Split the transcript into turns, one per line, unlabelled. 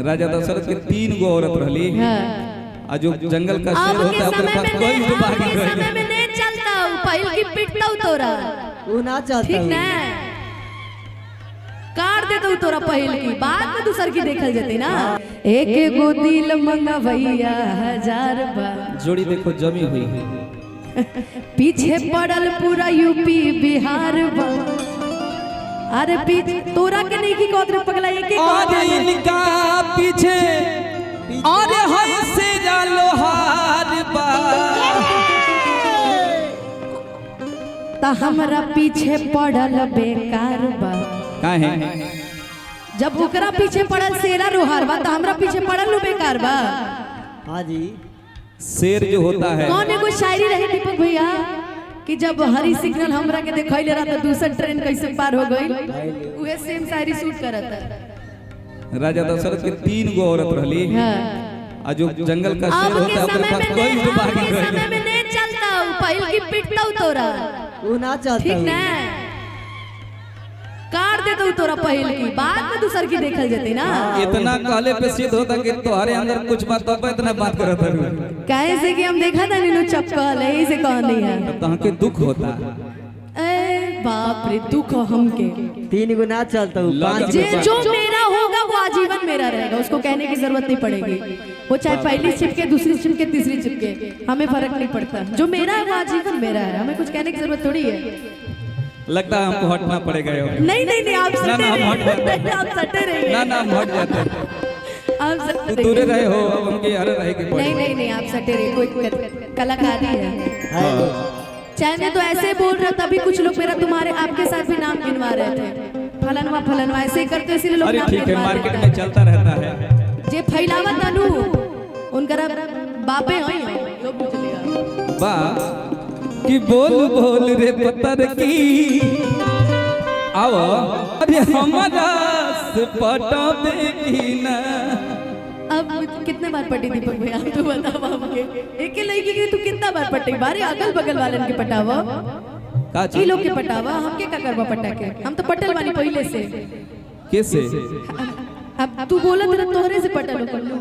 राजा दशरथ के 3 गो औरत रहली। आ जो जंगल का शेर होता है अपने पास कोई भी बाकी
नहीं समय में नहीं चलता हूं पहिल की पिटता हूं तोरा
वो ना चलता
ठीक ना काट देता हूं तोरा पहिल की बाद में दूसर की देखल जते ना एक गो दिल मंगवैया 1000 बार
जोड़ी देखो जमी हुई है
पीछे पड़ल पूरा यूपी बिहार बा अरे पीछे तोरा के नहीं की कोतरे पगला एक एक
और इनका पीछे और हम से लोहार बा
ता हमरा पीछे पड़ल बेकार बा
काहे
जब ओकरा पीछे पड़ल शेरा रोहार बा ता हमरा पीछे पड़ल लो बेकार बा।
हाँ जी
शेर जो होता है
कौन एगो शायरी रही दीपक भैया कि जब हरी सिग्नल हमरा के देखैले रहा तो दूसरा ट्रेन कैसे पार हो गई उहे सेम शायरी शूट करता।
राजा दशरथ के 3 गो औरत रहली। आ जो जंगल का शेर होता है अपने पास कोई भी बाकी
समय में नहीं चलता हूं पहिल की पिटता हूं तोरा
वो ना चलता
ठीक ना काट देता हूं तोरा पहिल की बाद में दूसर की देखल जते ना
इतना कहले पे सिद्ध होता कि तुम्हारे अंदर कुछ बात तो इतना बात करत है
काहे से कि हम देखा था नीनू चपकल यही से कहनी है
तहां के दुख होता
ए बाप रे दुख हमके
3 गो ना चलता हूँ 5
जे जो मेरा होगा वो आजीवन मेरा रहेगा उसको कहने की जरूरत नहीं पड़ेगी वो चाहे पहली चिपके दूसरी चिपके तीसरी चिपके हमें फर्क नहीं पड़ता जो मेरा है वो आजीवन मेरा है हमें कुछ कहने की जरूरत थोड़ी है।
लगता है हमको हटना पड़ेगा
नहीं आप
ना हम हट
जाते आप सटे रहिए
ना हम हट जाते
आप सटे
तू दूर रहे हो अब हमके यार रहे के
नहीं आप सटे रहिए कोई कलाकारी है चाहे तो ऐसे बोल रहे तभी कुछ लोग मेरा तुम्हारे आपके साथ भी नाम गिनवा रहे थे फलनवा ऐसे ही करते इसीलिए लोग नाम
ठीक है
गिनवा
मार्केट
रहे
में चलता रहता है
जे फैलावत अनु उनकर बापे होई लोग पूछ लिया
बा कि बोल रे पत्थर की आओ अरे हमारा से पटावे की ना
अब कितने बार पटी दीपक भैया आप तो बताओ हमके एक लड़की के तू कितना बार पटी बारे अगल बगल वालन के पटावा ई लोग के पटावा हमके का करवा पटा के हम तो पटल वाली पहले से
कैसे
अब तू बोलत रह तोहरे से पटल कर लो